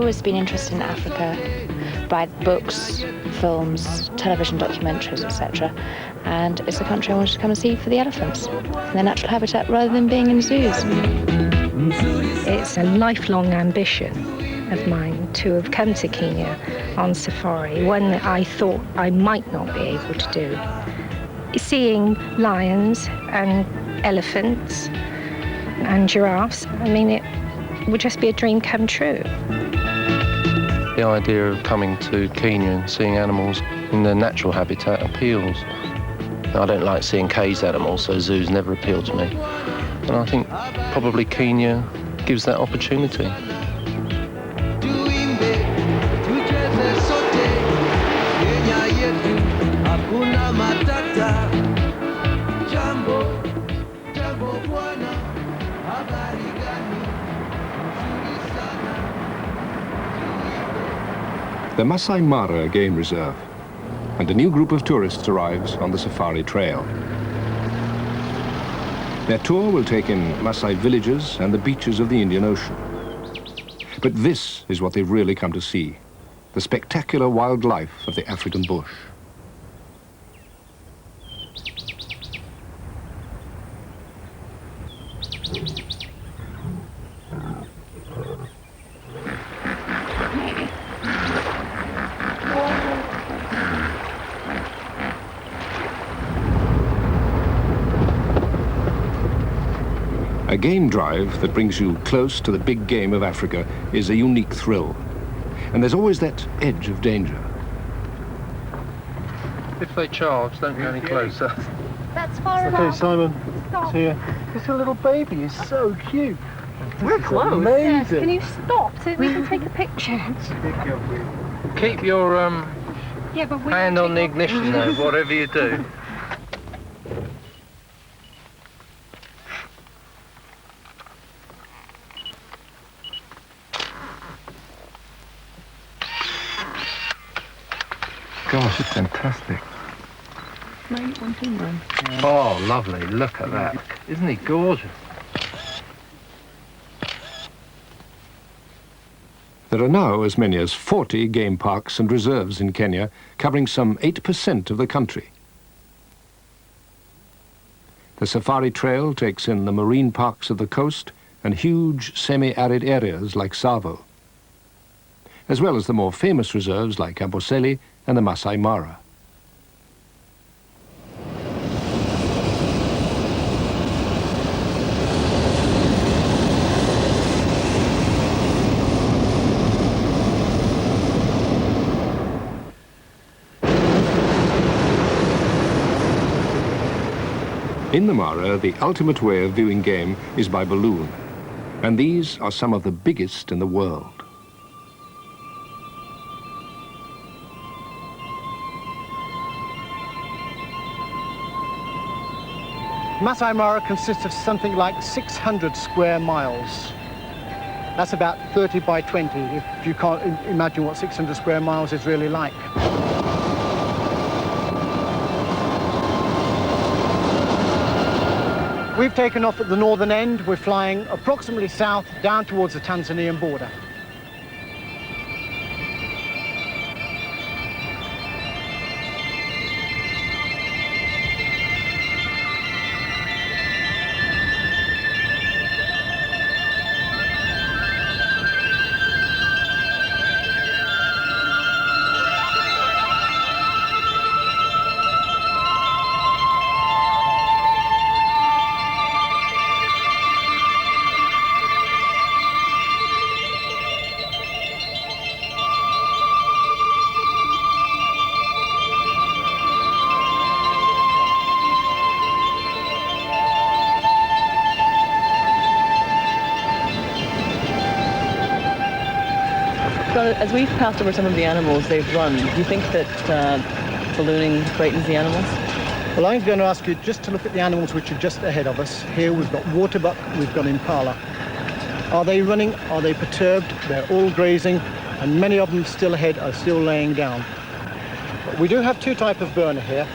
always been interested in Africa by books, films, television documentaries, etc. And it's a country I wanted to come and see for the elephants, in their natural habitat rather than being in zoos. It's a lifelong ambition of mine to have come to Kenya on safari, one that I thought I might not be able to do. Seeing lions and elephants and giraffes, I mean, it would just be a dream come true. The idea of coming to Kenya and seeing animals in their natural habitat appeals. I don't like seeing caged animals, so zoos never appeal to me. And I think probably Kenya gives that opportunity. The Masai Mara Game Reserve, and a new group of tourists arrives on the safari trail. Their tour will take in Maasai villages and the beaches of the Indian Ocean. But this is what they've really come to see, the spectacular wildlife of the African bush. A game drive that brings you close to the big game of Africa is a unique thrill. And there's always that edge of danger. If they charge, don't go any closer. That's far enough. Okay, Simon, Stop. it's here. It's a little baby, it's so cute. We're close. Amazing. Yes, can you stop so we can take a picture? Keep your Yeah, but we hand on the ignition though, whatever you do. Gosh, it's fantastic. Oh, lovely. Look at that. Isn't he gorgeous? There are now as many as 40 game parks and reserves in Kenya, covering some 8% of the country. The safari trail takes in the marine parks of the coast and huge semi-arid areas like Tsavo, as well as the more famous reserves like Amboseli and the Masai Mara. In the Mara, the ultimate way of viewing game is by balloon, and these are some of the biggest in the world. Masai Mara consists of something like 600 square miles. That's about 30 by 20, if you can't imagine what 600 square miles is really like. We've taken off at the northern end. We're flying approximately south down towards the Tanzanian border. So as we've passed over some of the animals they've run, do you think that ballooning frightens the animals? Well, I'm going to ask you just to look at the animals which are just ahead of us. Here we've got waterbuck, we've got impala. Are they running? Are they perturbed? They're all grazing, and many of them still ahead are still laying down. But we do have two types of burner here.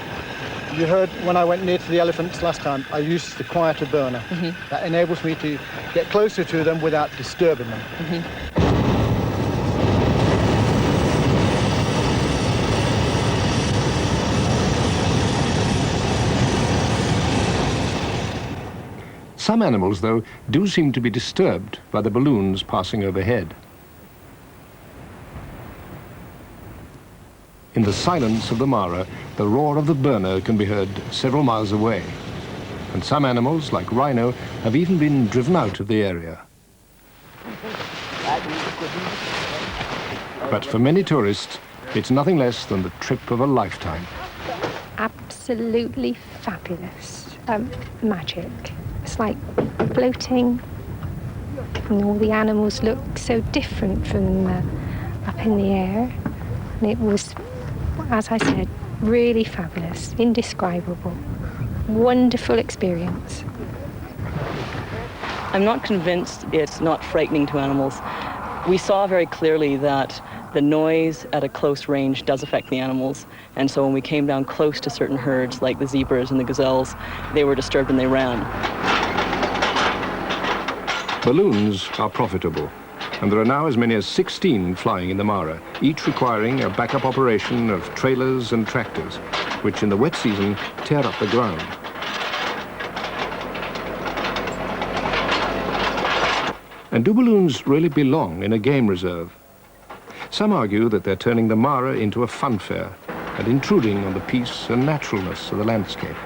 You heard when I went near to the elephants last time, I used the quieter burner. That enables me to get closer to them without disturbing them. Some animals, though, do seem to be disturbed by the balloons passing overhead. In the silence of the Mara, the roar of the burner can be heard several miles away. And some animals, like rhino, have even been driven out of the area. But for many tourists, it's nothing less than the trip of a lifetime. Absolutely fabulous. Magic. It's like floating, and all the animals look so different from up in the air. And it was, as I said, really fabulous, indescribable, wonderful experience. I'm not convinced it's not frightening to animals. We saw very clearly that the noise at a close range does affect the animals, and so when we came down close to certain herds, like the zebras and the gazelles, they were disturbed and they ran. Balloons are profitable, and there are now as many as 16 flying in the Mara, each requiring a backup operation of trailers and tractors, which in the wet season tear up the ground. And do balloons really belong in a game reserve? Some argue that they're turning the Mara into a fun fair and intruding on the peace and naturalness of the landscape.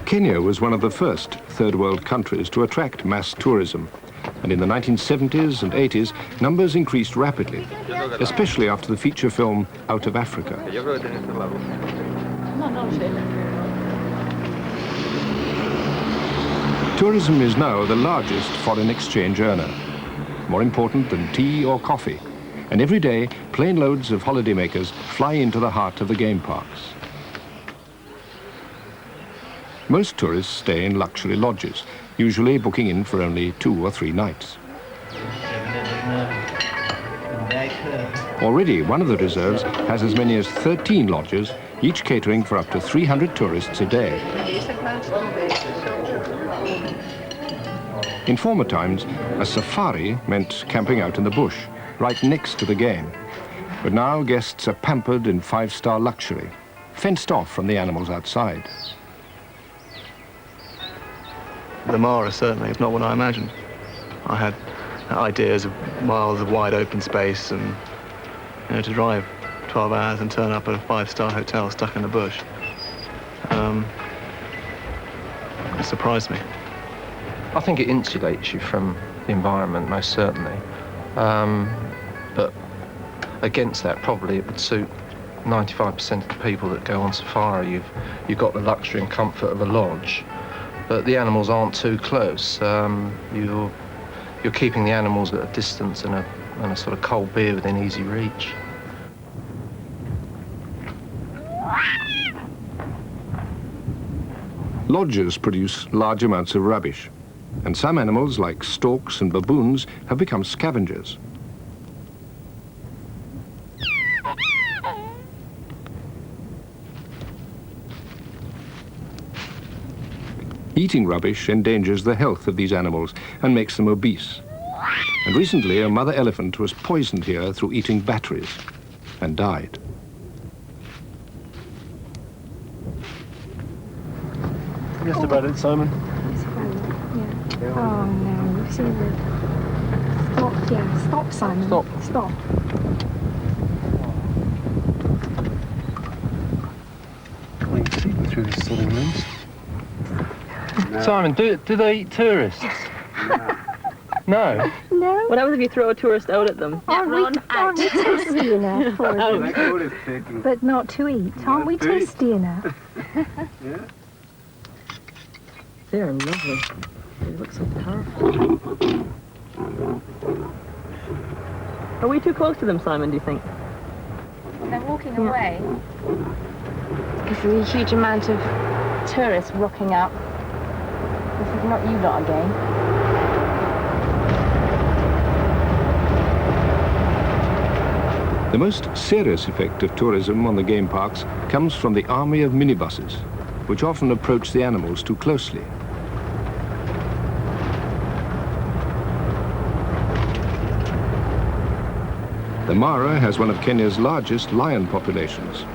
Kenya was one of the first third world countries to attract mass tourism, and in the 1970s and 80s, numbers increased rapidly, especially after the feature film Out of Africa. Tourism is now the largest foreign exchange earner, more important than tea or coffee, and every day, plane loads of holidaymakers fly into the heart of the game parks. Most tourists stay in luxury lodges, usually booking in for only 2 or 3 nights. Already, one of the reserves has as many as 13 lodges, each catering for up to 300 tourists a day. In former times, a safari meant camping out in the bush, right next to the game. But now guests are pampered in 5-star luxury, fenced off from the animals outside. The Mara certainly is not what I imagined. I had ideas of miles of wide open space and, you know, to drive 12 hours and turn up at a 5-star hotel stuck in the bush. It surprised me. I think it insulates you from the environment, most certainly. But against that, probably it would suit 95% of the people that go on safari. You've got the luxury and comfort of a lodge, but the animals aren't too close. You're keeping the animals at a distance and a sort of cold beer within easy reach. Lodges produce large amounts of rubbish, and some animals, like storks and baboons, have become scavengers. Eating rubbish endangers the health of these animals and makes them obese. And recently, a mother elephant was poisoned here through eating batteries and died. Just about it, Simon. Yeah. Oh no, you see the... Stop, yeah, stop, Simon. Stop. Stop. Well, you can see them through these southern rooms. Simon, do they eat tourists? No. No. What happens if you throw a tourist out at them? Aren't we tasty enough for them? But not to eat. Aren't we tasty enough? Yeah. They're lovely. They look so powerful. Are we too close to them, Simon, do you think? They're walking away because there's a huge amount of tourists rocking up. This is not you lot again. The most serious effect of tourism on the game parks comes from the army of minibuses, which often approach the animals too closely. The Mara has one of Kenya's largest lion populations.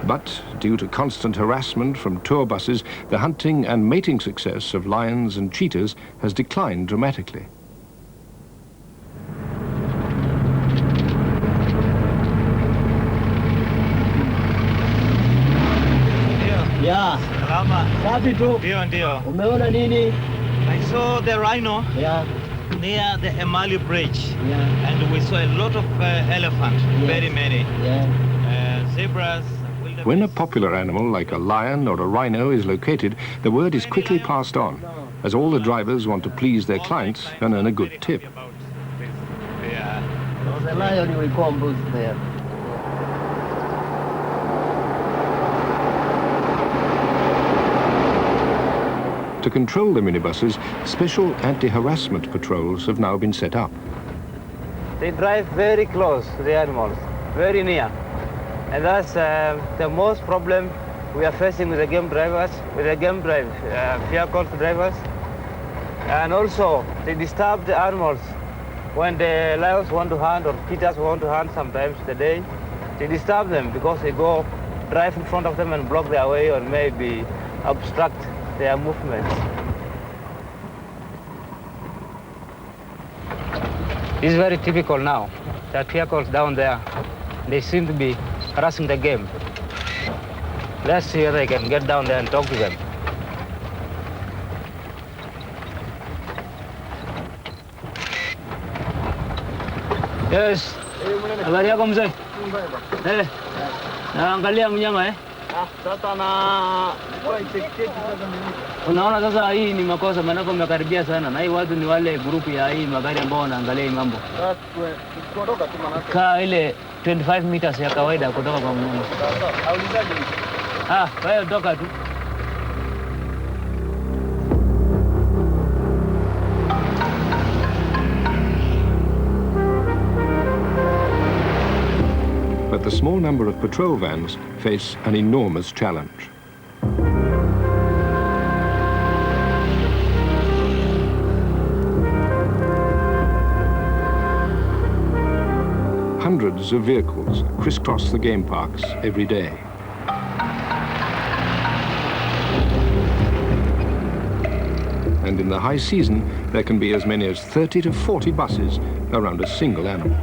But due to constant harassment from tour buses, the hunting and mating success of lions and cheetahs has declined dramatically. Yeah. Salama. Safi tu. Ndio. Umeona nini? I saw the rhino Yeah. near the Emali Bridge. Yeah. And we saw a lot of elephants, Yes. very many. Yeah. Zebras. wildebeest. When a popular animal like a lion or a rhino is located, the word is quickly passed on, as all the drivers want to please their clients and earn a good tip. Yeah. The lion will come boost there. To control the minibuses, special anti-harassment patrols have now been set up. They drive very close to the animals, very near. And that's the most problem we are facing with the game drivers, with the game vehicle drivers. And also, they disturb the animals. When the lions want to hunt or cheetahs want to hunt sometimes the day, they disturb them because they go drive in front of them and block their way or maybe obstruct their movements. This is very typical now. There are vehicles down there. They seem to be harassing the game. Let's see if they can get down there and talk to them. Yes. Habari yako mzee? Naangalia mnyama eh? Sasa na Unaona sasa hii ni makosa maana umekaribia sana na hii watu ni wale grupu ya hii magari ambao wanaangalia hii mambo. kuondoka tu manake. Kaa ile 25 meters ya kawaida kutoka kwa mnyama. Sasa aulizaje? Wewe toka tu. But the small number of patrol vans face an enormous challenge. Hundreds of vehicles crisscross the game parks every day. And in the high season, there can be as many as 30 to 40 buses around a single animal.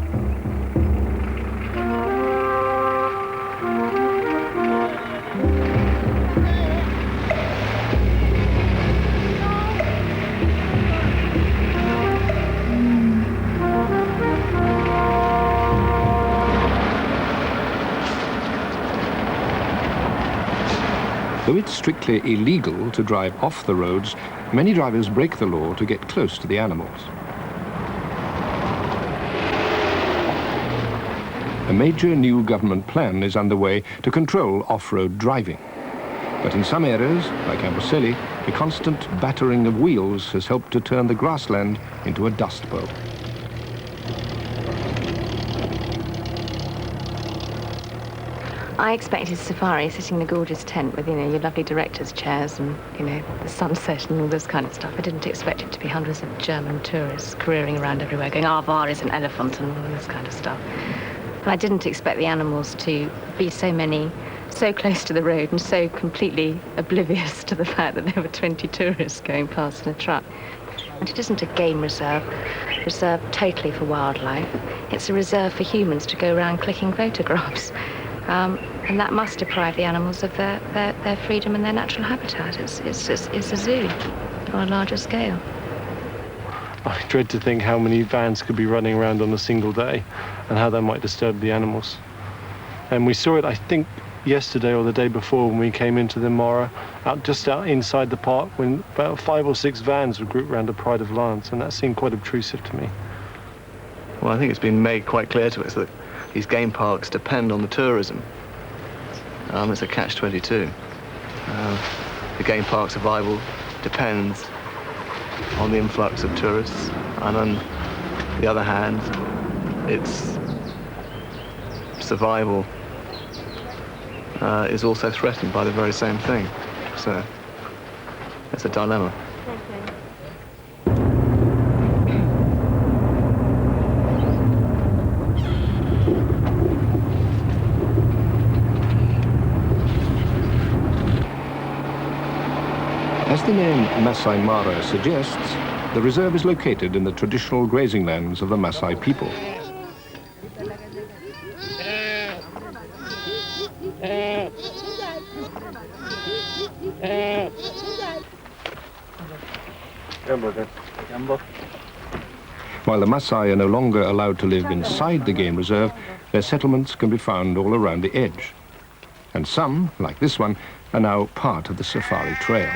Though it's strictly illegal to drive off the roads, many drivers break the law to get close to the animals. A major new government plan is underway to control off-road driving. But in some areas, like Amboseli, the constant battering of wheels has helped to turn the grassland into a dust bowl. I expected safari, sitting in a gorgeous tent with, your lovely director's chairs and, the sunset and all this kind of stuff. I didn't expect it to be hundreds of German tourists careering around everywhere going, var is an elephant and all this kind of stuff. And I didn't expect the animals to be so many, so close to the road and so completely oblivious to the fact that there were 20 tourists going past in a truck. And it isn't a game reserve, reserved totally for wildlife. It's a reserve for humans to go around clicking photographs. And that must deprive the animals of their freedom and their natural habitat. It's a zoo on a larger scale. I dread to think how many vans could be running around on a single day and how that might disturb the animals. And we saw it, I think, yesterday or the day before when we came into the Mara, just out inside the park, when about 5 or 6 vans were grouped around a pride of lions, and that seemed quite obtrusive to me. Well, I think it's been made quite clear to us that these game parks depend on the tourism. It's a catch-22. The game park survival depends on the influx of tourists, and on the other hand, it's survival is also threatened by the very same thing. So it's a dilemma. As the name Masai Mara suggests, the reserve is located in the traditional grazing lands of the Masai people. While the Masai are no longer allowed to live inside the game reserve, their settlements can be found all around the edge. And some, like this one, are now part of the safari trail.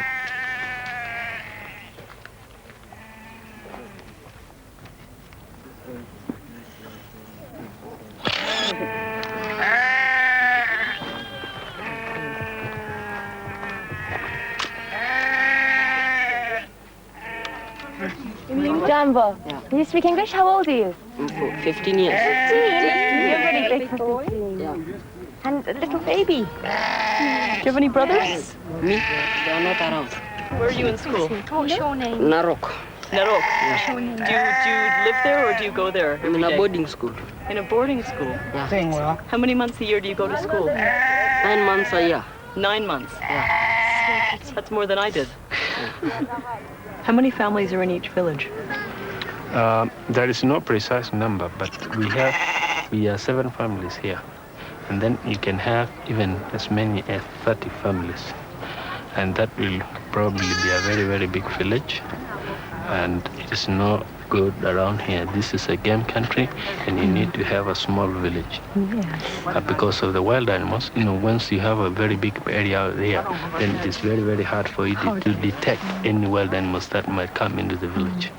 Jambo, do you speak English? How old are you? 15 years. 15? You're really big for 15. Yeah. And a little baby. Do you have any brothers? Me? They are not around. Where are you in school? What's your name? Narok. Narok. What's your name? Do you live there or do you go there I'm every in a day? boarding school. In a boarding school? Yeah. How many months a year do you go to school? 9 months a year. 9 months. Yeah. That's more than I did. How many families are in each village? There is no precise number, but we are 7 families here. And then you can have even as many as 30 families. And that will probably be a very, very big village. And it is not good around here. This is a game country, and you need to have a small village. Yes. Because of the wild animals, once you have a very big area there, then it is very, very hard for you to detect any wild animals that might come into the village.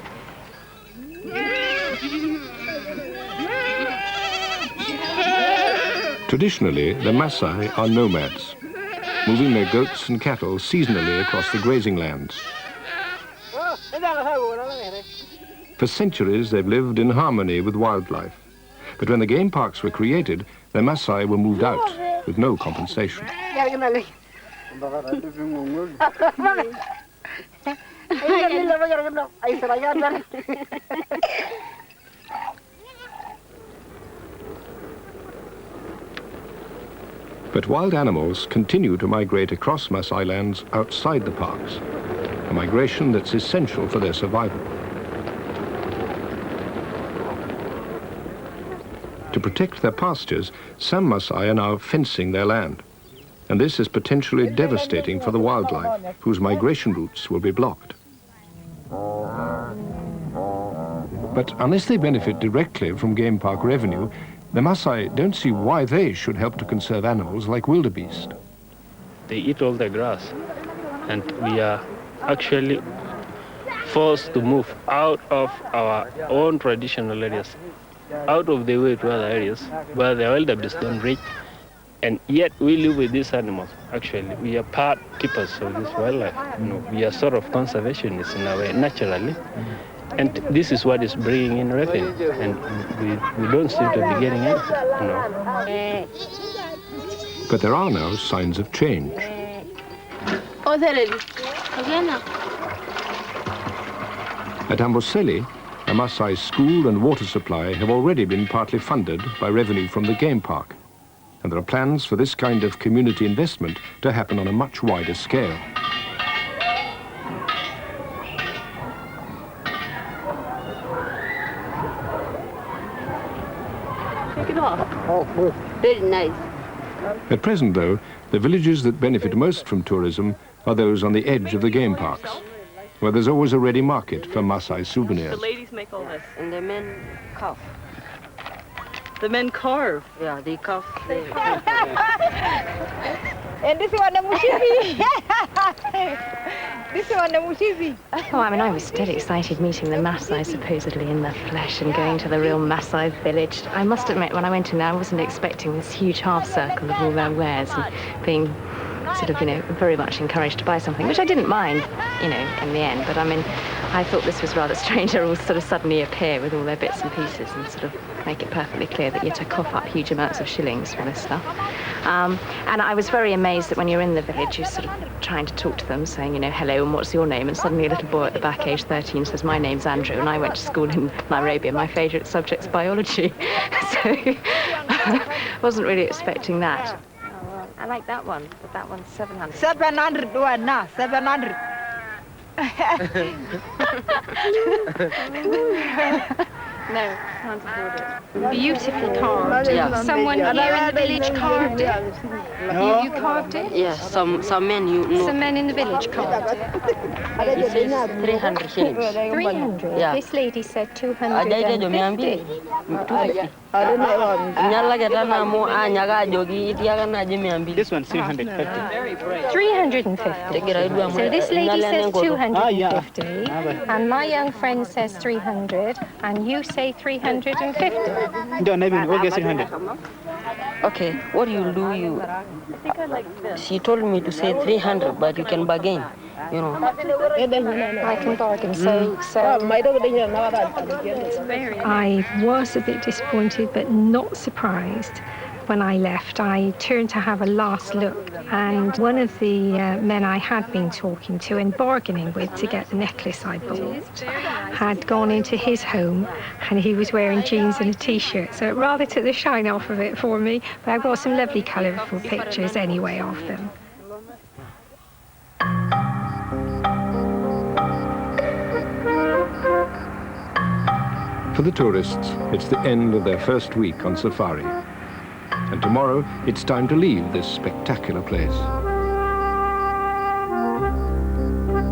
Traditionally, the Masai are nomads, moving their goats and cattle seasonally across the grazing lands. For centuries, they've lived in harmony with wildlife. But when the game parks were created, the Masai were moved out with no compensation. But wild animals continue to migrate across Masai lands outside the parks, a migration that's essential for their survival. To protect their pastures, some Masai are now fencing their land. And this is potentially devastating for the wildlife, whose migration routes will be blocked. But unless they benefit directly from game park revenue, the Masai don't see why they should help to conserve animals like wildebeest. They eat all the grass, and we are actually forced to move out of our own traditional areas, out of the way to other areas where the wildebeest don't reach, and yet we live with these animals. Actually, we are part keepers of this wildlife. We are sort of conservationists in a way, naturally. And this is what is bringing in revenue, and we don't seem to be getting it. But there are now signs of change. At Amboseli, a Maasai school and water supply have already been partly funded by revenue from the game park. And there are plans for this kind of community investment to happen on a much wider scale. Take it off. Oh, very nice. At present, though, the villages that benefit most from tourism are those on the edge of the game parks, where there's always a ready market for Maasai souvenirs. The ladies make all this. And the men carve. The men carve. Yeah, they carve. And this one, the mushibi. This one, the mushibi. Oh, I mean, I was still excited meeting the Maasai supposedly in the flesh and going to the real Maasai village. I must admit, when I went in there, I wasn't expecting this huge half circle of all their wares and being sort of, very much encouraged to buy something, which I didn't mind, in the end. But I mean, I thought this was rather strange. They all sort of suddenly appear with all their bits and pieces and sort of make it perfectly clear that you have to cough up huge amounts of shillings for this stuff. And I was very amazed that when you're in the village, you're sort of trying to talk to them, saying, hello, and what's your name? And suddenly a little boy at the back, age 13, says, my name's Andrew, and I went to school in Nairobi, and my favourite subject's biology. So I wasn't really expecting that. I like that one, but that one's 700. 700 one now, 700. No, can't afford it. Beautifully carved. Yeah. Someone here in the village carved it. You carved it? Yes, some men you know. Some men in the village carved it. It says 300 shillings. 300? Yeah. This lady said 250. This one's 350. 350. So this lady says 250, and my young friend says 300, and you say 350. No, maybe we'll get 300. Okay, what you do, she told me to say 300, but you can bargain, I can bargain, so I was a bit disappointed, but not surprised. When I left, I turned to have a last look, and one of the men I had been talking to and bargaining with to get the necklace I bought had gone into his home, and he was wearing jeans and a t-shirt, so it rather took the shine off of it for me, but I've got some lovely colourful pictures anyway of them. For the tourists, it's the end of their first week on safari. And tomorrow, it's time to leave this spectacular place.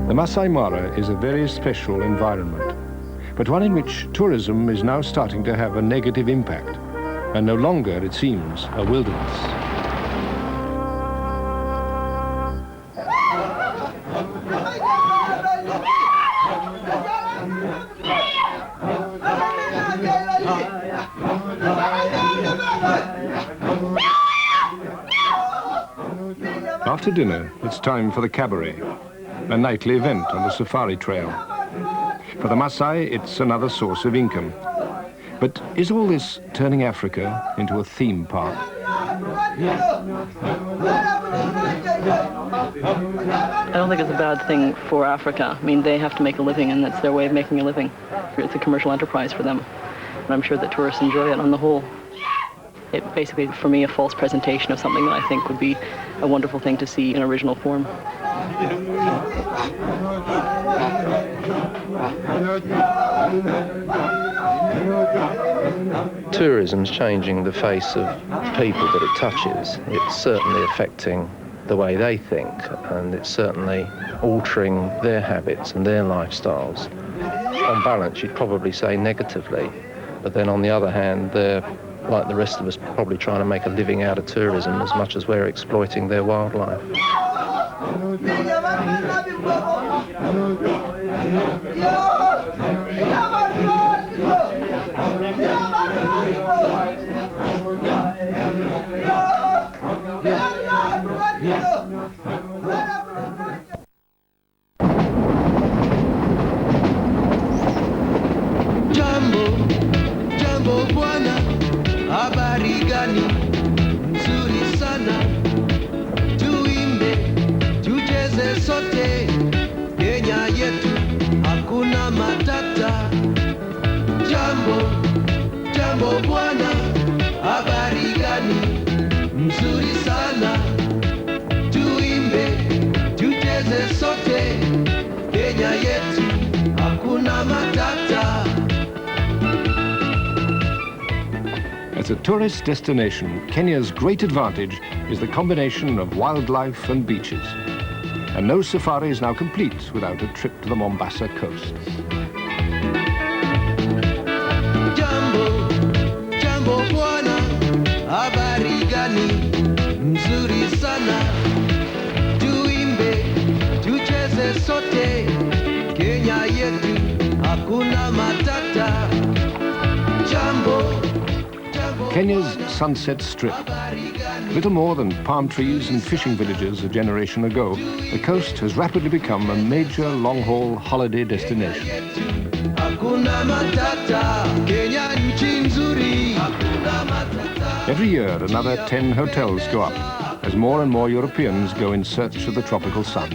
The Masai Mara is a very special environment, but one in which tourism is now starting to have a negative impact, and no longer, it seems, a wilderness. After dinner, it's time for the cabaret, a nightly event on the safari trail. For the Maasai, it's another source of income. But is all this turning Africa into a theme park? I don't think it's a bad thing for Africa. I mean, they have to make a living, and that's their way of making a living. It's a commercial enterprise for them. And I'm sure that tourists enjoy it on the whole. It basically, for me, a false presentation of something that I think would be a wonderful thing to see in original form. Tourism's changing the face of people that it touches. It's certainly affecting the way they think, and it's certainly altering their habits and their lifestyles. On balance, you'd probably say negatively, but then on the other hand, they're, like the rest of us, probably trying to make a living out of tourism as much as we're exploiting their wildlife. Jambo bwana, habari gani? Nzuri sana, tuimbe, tucheze sote, Kenya yetu, hakuna matata. Jambo bwana, habari gani? Nzuri sana, tuimbe, tucheze sote, Kenya yetu, hakuna matata. As a tourist destination, Kenya's great advantage is the combination of wildlife and beaches. And no safari is now complete without a trip to the Mombasa coast. Jambo bwana, habari gani? Nzuri sana, tuimbe, tucheze sote, Kenya yetu, hakuna matata. Jambo Kenya's Sunset Strip, Little more than palm trees and fishing villages a generation ago, the coast has rapidly become a major long-haul holiday destination. Every year, another 10 hotels go up as more and more Europeans go in search of the tropical sun.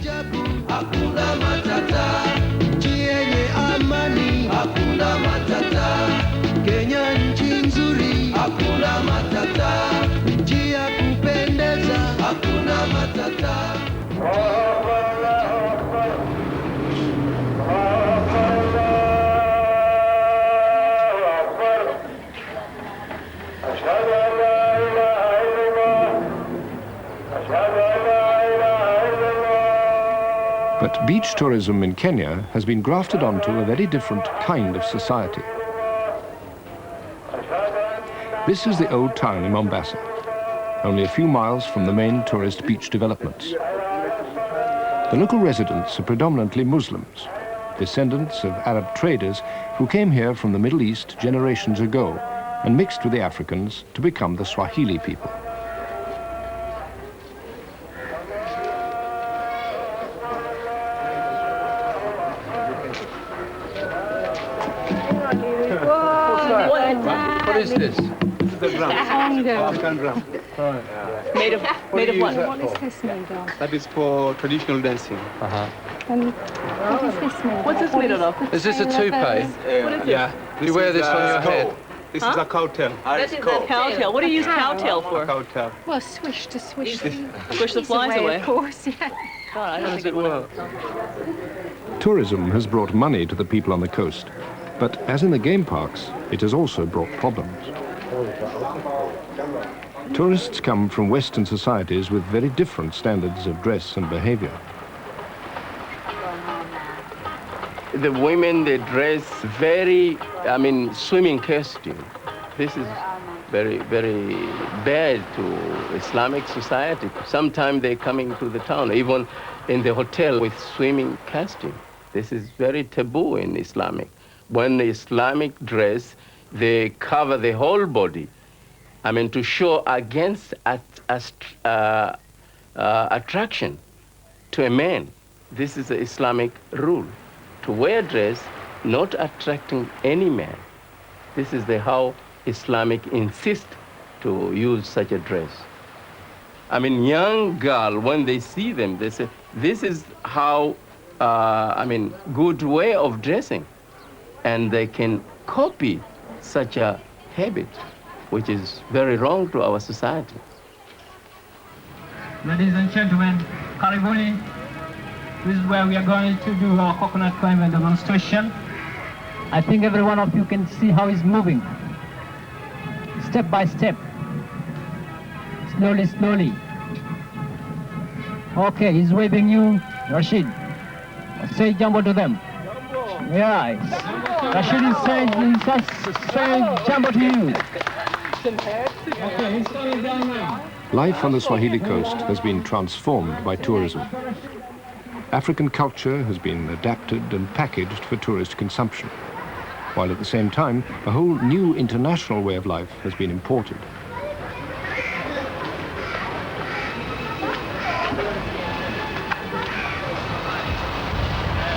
But beach tourism in Kenya has been grafted onto a very different kind of society. This is the old town in Mombasa, only a few miles from the main tourist beach developments. The local residents are predominantly Muslims, descendants of Arab traders who came here from the Middle East generations ago and mixed with the Africans to become the Swahili people. What is this? This is the drum. African drum. Made of what? What is this made of? That is for traditional dancing. And what is this made of? What's this made of? Is this a toupee? What is this? Yeah. You wear this on your head? This is a cowtail. That is a cowtail. What do you use cowtail for? Cowtail. Well, swish to swish the Push the flies away. Of course, yeah. God, How does it work? Tourism has brought money to the people on the coast, but as in the game parks, it has also brought problems. Tourists come from Western societies with very different standards of dress and behavior. The women, they dress very, swimming costume. This is very, very bad to Islamic society. Sometimes they're coming to the town, even in the hotel with swimming costume. This is very taboo in Islamic. When the Islamic dress, they cover the whole body. To show against attraction to a man. This is the Islamic rule. To wear dress, not attracting any man. This is how Islamic insists to use such a dress. Young girl, when they see them, they say, this is how, good way of dressing. And they can copy such a habit, which is very wrong to our society. Ladies and gentlemen, Karibuni. This is where we are going to do our coconut climber demonstration. I think every one of you can see how he's moving. Step by step. Slowly, slowly. Okay, he's waving you, Rashid. Say jumbo to them. Yeah. Rashid is saying jumbo to you. Okay, he's going down now. Life on the Swahili coast has been transformed by tourism. African culture has been adapted and packaged for tourist consumption, while at the same time, a whole new international way of life has been imported.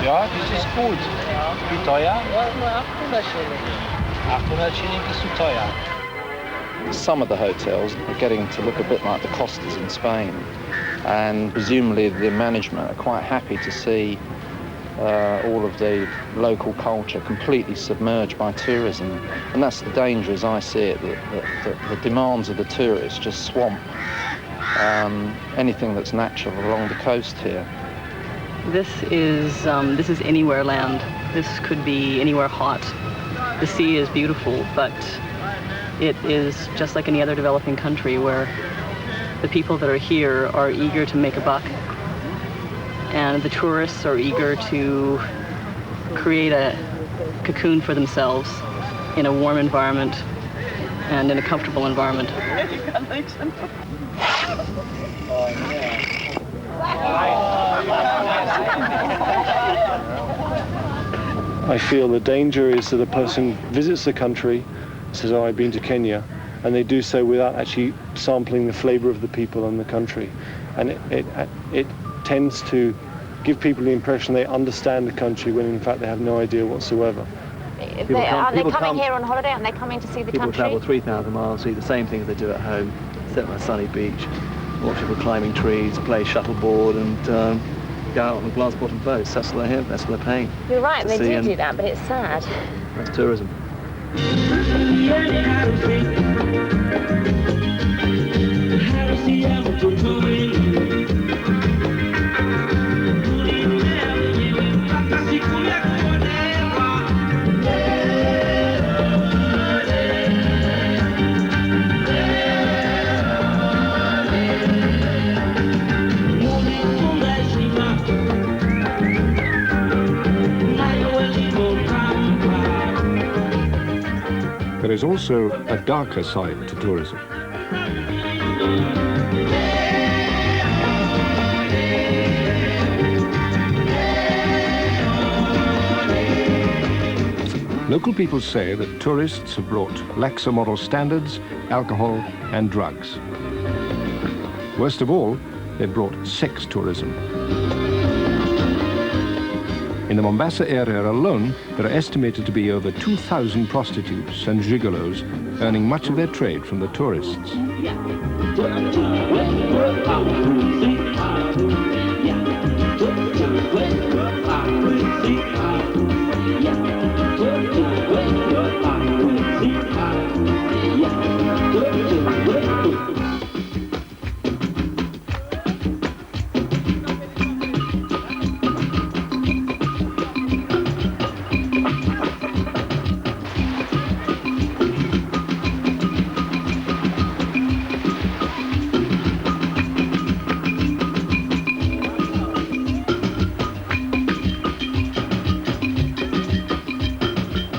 Ja, das ist gut. Wie teuer? 800 Schilling ist zu teuer. Some of the hotels are getting to look a bit like the Costas in Spain, and presumably the management are quite happy to see all of the local culture completely submerged by tourism. And that's the danger, as I see it, that the demands of the tourists just swamp anything that's natural along the coast here. This is anywhere land. This could be anywhere hot. The sea is beautiful, but it is just like any other developing country where the people that are here are eager to make a buck, and the tourists are eager to create a cocoon for themselves in a warm environment and in a comfortable environment. I feel the danger is that a person visits the country, says, oh, I've been to Kenya, and they do so without actually sampling the flavour of the people and the country. And it tends to give people the impression they understand the country when in fact they have no idea whatsoever. Are they coming here on holiday? Aren't they coming to see the People country? travel 3,000 miles, see the same things they do at home, sit on a sunny beach, watch people climbing trees, play shuffleboard, and go out on glass-bottom boats. That's what they're here, that's what they're paying. You're right, they see, do that, but it's sad. That's tourism. There is also a darker side to tourism. Local people say that tourists have brought laxer moral standards, alcohol and drugs. Worst of all, they've brought sex tourism. In the Mombasa area alone, there are estimated to be over 2,000 prostitutes and gigolos earning much of their trade from the tourists.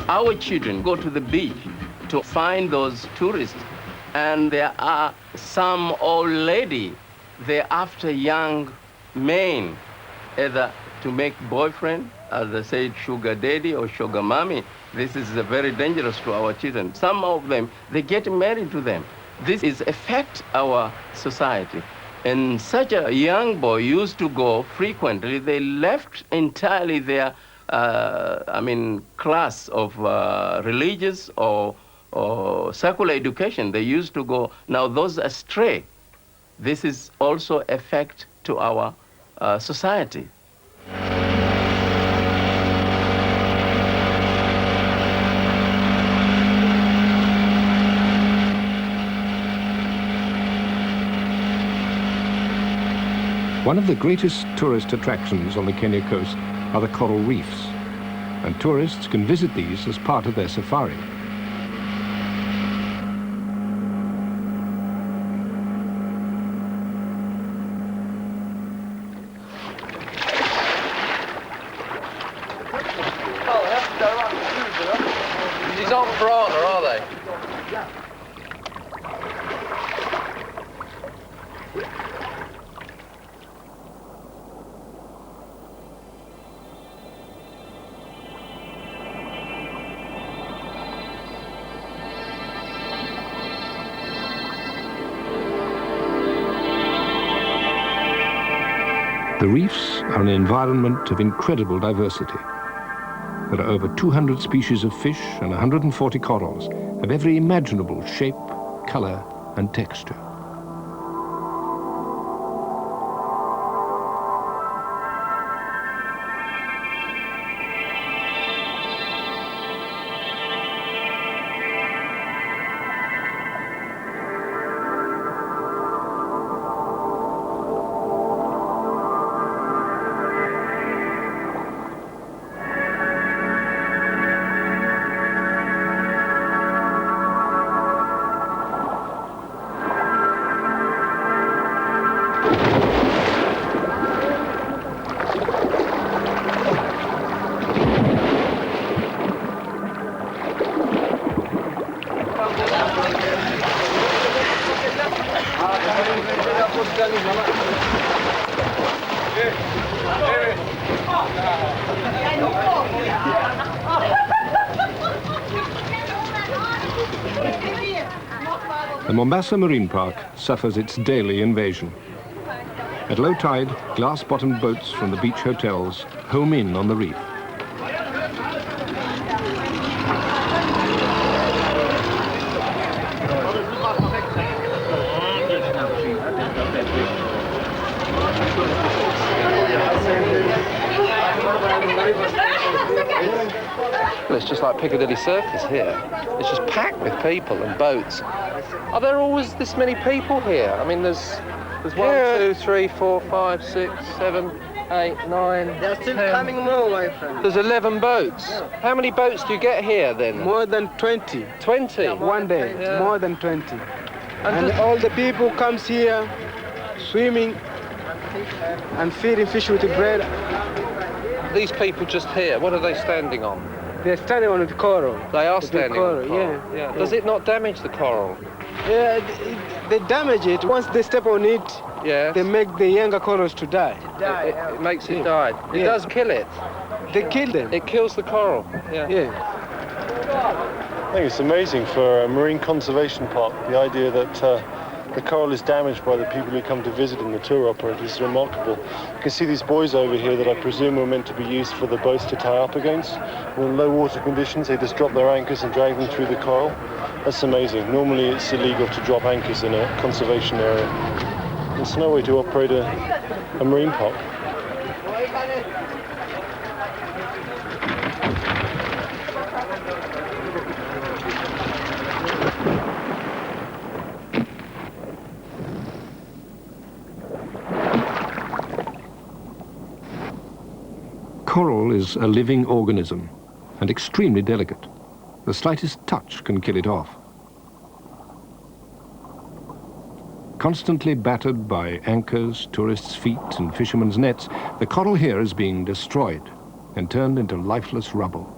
Our children go to the beach to find those tourists, and there are some old lady, they're after young men, either to make boyfriend, as they say, sugar daddy or sugar mommy. This is very dangerous to our children. Some of them, they get married to them. This is affect our society. And such a young boy used to go frequently, they left entirely their class of religious or secular education. They used to go, now those astray. This is also effect to our society. One of the greatest tourist attractions on the Kenya coast are the coral reefs, and tourists can visit these as part of their safari. These aren't piranha, are they? The reefs are an environment of incredible diversity. There are over 200 species of fish and 140 corals of every imaginable shape, color, and texture. The Mombasa Marine Park suffers its daily invasion. At low tide, glass-bottomed boats from the beach hotels home in on the reef. Well, it's just like Piccadilly Circus here. It's just packed with people and boats. Are there always this many people here? I mean, there's 1, 2, 3, 4, 5, 6, 7, 8, 9. They're still coming more, my friend. There's 11 boats. How many boats do you get here then? More than 20. 20? One day, Yeah. more than 20. And And all the people comes here, swimming and feeding fish with bread. These people just here, what are they standing on? They're standing on the coral. They are The standing coral, on the coral. yeah. Does it not damage the coral? Yeah, they damage it. Once they step on it, they make the younger corals to die. It makes it die. It does kill it. They kill them. It kills the coral. Yeah. I think it's amazing for a marine conservation park, the idea that the coral is damaged by the people who come to visit and the tour operators is remarkable. You can see these buoys over here that I presume were meant to be used for the boats to tie up against. And in low water conditions, they just drop their anchors and drag them through the coral. That's amazing. Normally it's illegal to drop anchors in a conservation area. There's no way to operate a marine park. Coral is a living organism and extremely delicate. The slightest touch can kill it off. Constantly battered by anchors, tourists' feet and fishermen's nets, the coral here is being destroyed and turned into lifeless rubble.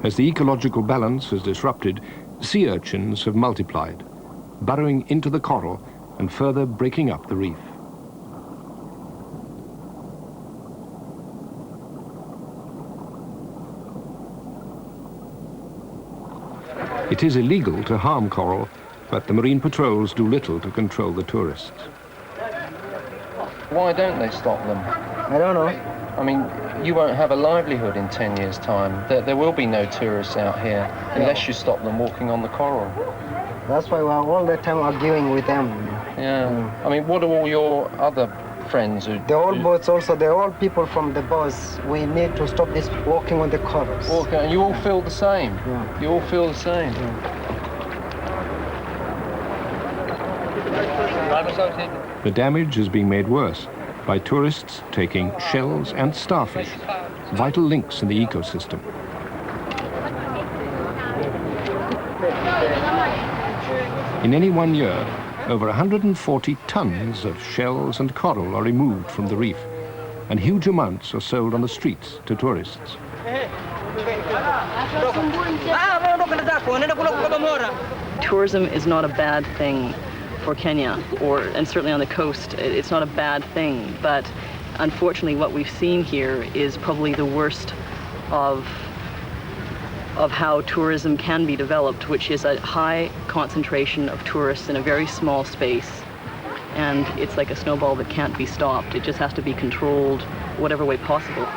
As the ecological balance is disrupted, sea urchins have multiplied, burrowing into the coral and further breaking up the reef. It is illegal to harm coral, but the marine patrols do little to control the tourists. Why don't they stop them? I don't know. I mean, you won't have a livelihood in 10 years' time. There will be no tourists out here unless you stop them walking on the coral. That's why we're all the time arguing with them. Yeah. I mean, what are all your other friends who... The old boats also, they're all people from the boats. We need to stop this walking on the corals. And you all feel the same? Yeah. You all feel the same? The damage is being made worse by tourists taking shells and starfish, vital links in the ecosystem. In any one year, over 140 tons of shells and coral are removed from the reef, and huge amounts are sold on the streets to tourists. Tourism is not a bad thing for Kenya, and certainly on the coast, it's not a bad thing. But unfortunately, what we've seen here is probably the worst of how tourism can be developed, which is a high concentration of tourists in a very small space. And it's like a snowball that can't be stopped. It just has to be controlled whatever way possible.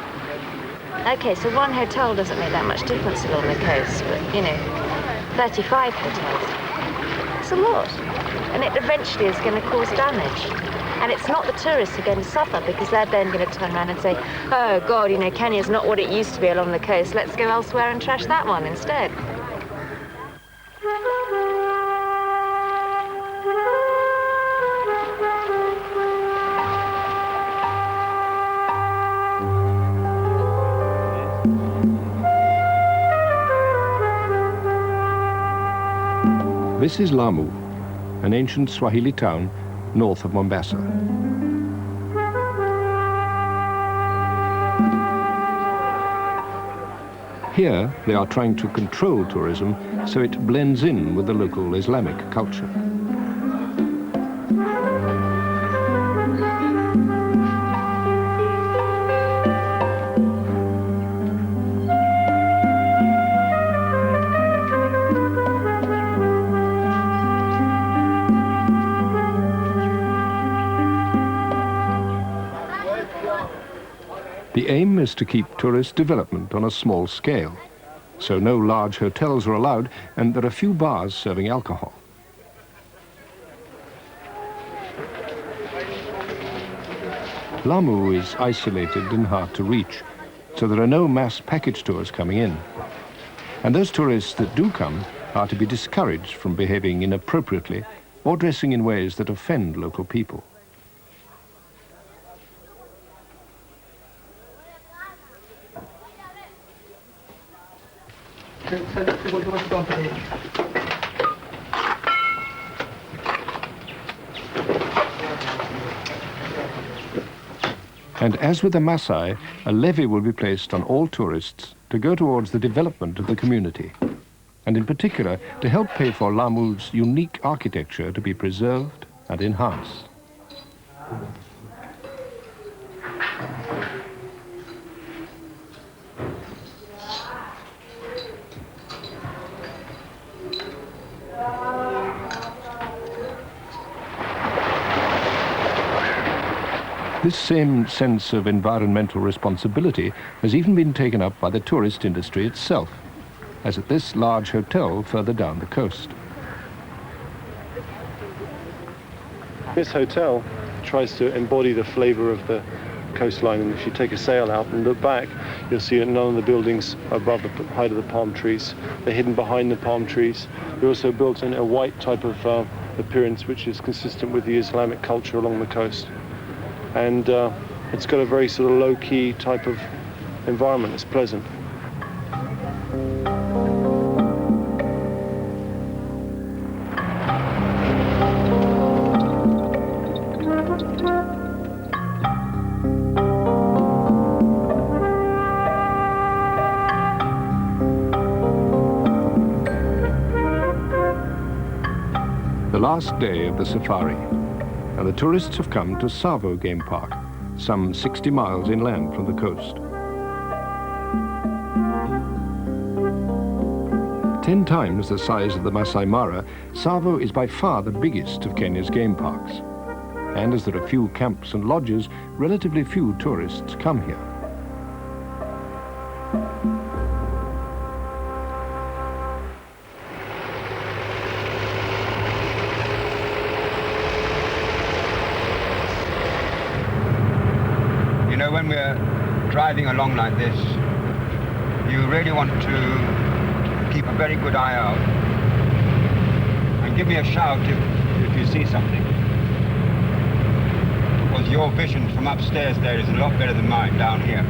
Okay, so one hotel doesn't make that much difference along the coast, but, 35 hotels. It's a lot. And it eventually is going to cause damage. And it's not the tourists who are going to suffer, because they're then going to turn around and say, oh, God, Kenya's not what it used to be along the coast. Let's go elsewhere and trash that one instead. This is Lamu, an ancient Swahili town north of Mombasa. Here, they are trying to control tourism so it blends in with the local Islamic culture. The aim is to keep tourist development on a small scale, so no large hotels are allowed and there are few bars serving alcohol. Lamu is isolated and hard to reach, so there are no mass package tours coming in. And those tourists that do come are to be discouraged from behaving inappropriately or dressing in ways that offend local people. And as with the Maasai, a levy will be placed on all tourists to go towards the development of the community, and in particular to help pay for Lamu's unique architecture to be preserved and enhanced. This same sense of environmental responsibility has even been taken up by the tourist industry itself, as at this large hotel further down the coast. This hotel tries to embody the flavour of the coastline, and if you take a sail out and look back, you'll see that none of the buildings are above the height of the palm trees. They're hidden behind the palm trees. They're also built in a white type of appearance, which is consistent with the Islamic culture along the coast. And it's got a very sort of low-key type of environment. It's pleasant. The last day of the safari, and the tourists have come to Tsavo Game Park, some 60 miles inland from the coast. 10 times the size of the Masai Mara, Tsavo is by far the biggest of Kenya's game parks. And as there are few camps and lodges, relatively few tourists come here. When we're driving along like this, you really want to keep a very good eye out and give me a shout if you see something. Because your vision from upstairs there is a lot better than mine down here.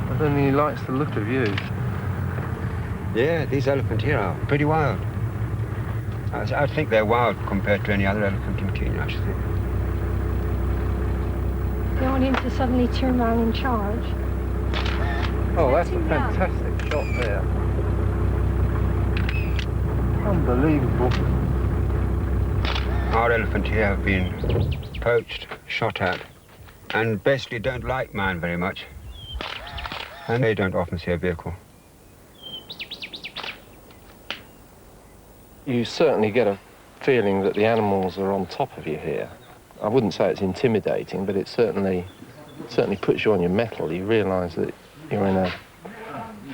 I don't think he likes the look of you. Yeah, these elephants here are pretty wild. I think they're wild compared to any other elephant in Kenya, I should think. You want him to suddenly turn around and charge? Oh, that's a fantastic shot there. Unbelievable. Our elephant here have been poached, shot at, and basically don't like man very much. And they don't often see a vehicle. You certainly get a feeling that the animals are on top of you here. I wouldn't say it's intimidating, but it certainly puts you on your mettle. You realise that you're in a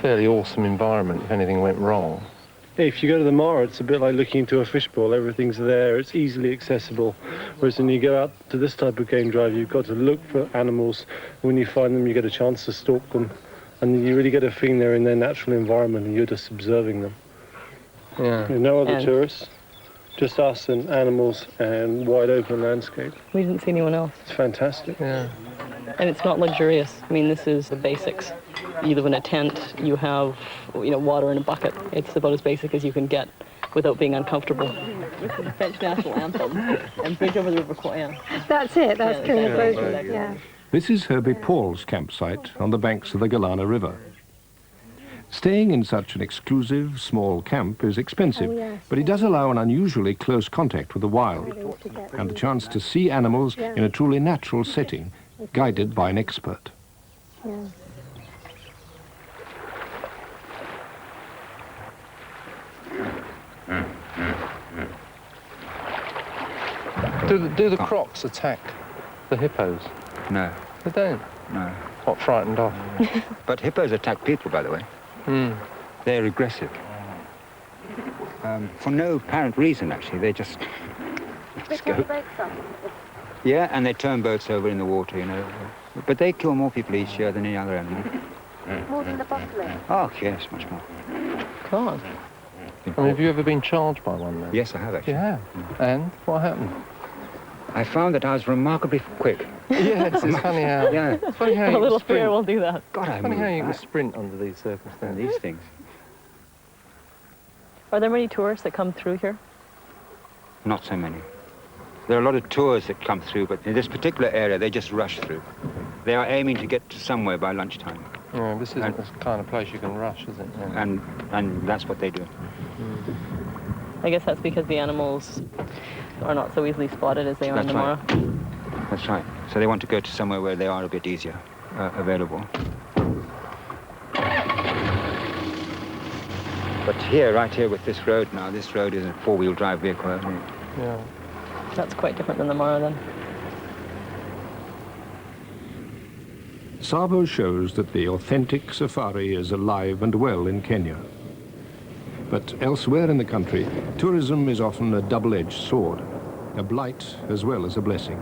fairly awesome environment if anything went wrong. If you go to the Mara, it's a bit like looking into a fishbowl. Everything's there, it's easily accessible. Whereas when you go out to this type of game drive, you've got to look for animals. When you find them, you get a chance to stalk them. And you really get a feeling they're in their natural environment and you're just observing them. Yeah. No other tourists, just us and animals and wide open landscape. We didn't see anyone else. It's fantastic. Yeah. And it's not luxurious. I mean, this is the basics. You live in a tent, you have, water in a bucket. It's about as basic as you can get without being uncomfortable. This is the French national anthem and Bridge over the River Kwai. That's it, that's kind of version, yeah. This is Herbie Paul's campsite on the banks of the Galana River. Staying in such an exclusive, small camp is expensive, but it does allow an unusually close contact with the wild and the chance to see animals in a truly natural setting, guided by an expert. Yeah. Do the crocs attack the hippos? No. They don't? No. Not frightened off. But hippos attack people, by the way. They're aggressive. For no apparent reason, actually. They just go. Yeah, and they turn boats over in the water, you know. But they kill more people each year than any other animal. More than the buffalo? Oh, yes, much more. God. And have you ever been charged by one then? Yes, I have, actually. You have? And what happened? I found that I was remarkably quick. Yes, it's funny how... Yeah. It's funny how A you little sprint. fear will do that. God, It's funny how you can sprint under these circumstances. These things. Are there many tourists that come through here? Not so many. There are a lot of tours that come through, but in this particular area, they just rush through. They are aiming to get to somewhere by lunchtime. Yeah, this isn't the kind of place you can rush, is it? Yeah. And that's what they do. I guess that's because the animals are not so easily spotted as they are in the Mara. That's right. So they want to go to somewhere where they are a bit easier available. But here, right here with this road now, this road is a four-wheel drive vehicle only. Yeah. That's quite different than the Mara then. Tsavo shows that the authentic safari is alive and well in Kenya. But elsewhere in the country, tourism is often a double-edged sword, a blight as well as a blessing.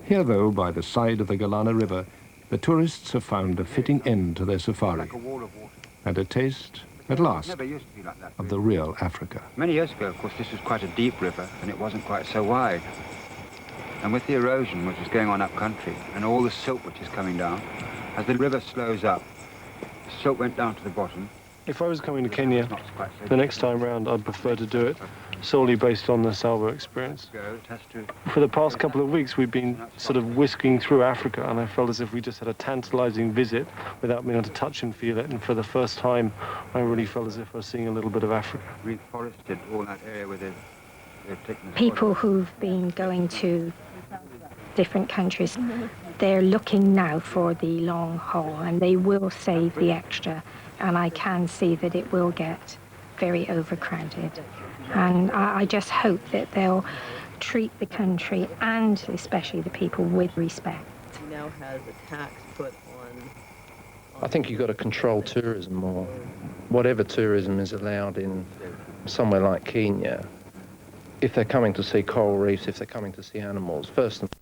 Here, though, by the side of the Galana River, the tourists have found a fitting end to their safari and a taste, at last, of the real Africa. Many years ago, of course, this was quite a deep river, and it wasn't quite so wide. And with the erosion which is going on up country, and all the silt which is coming down, as the river slows up, the silt went down to the bottom. If I was coming to Kenya the next time round, I'd prefer to do it solely based on the Tsavo experience. For the past couple of weeks, we've been sort of whisking through Africa, and I felt as if we just had a tantalizing visit without being able to touch and feel it. And for the first time, I really felt as if I was seeing a little bit of Africa. Reforested all that area with it. People who've been going to different countries, they're looking now for the long haul, and they will save the extra. And I can see that it will get very overcrowded. And I just hope that they'll treat the country and especially the people with respect. He now has a tax put on... I think you've got to control tourism more. Whatever tourism is allowed in somewhere like Kenya, if they're coming to see coral reefs, if they're coming to see animals, first and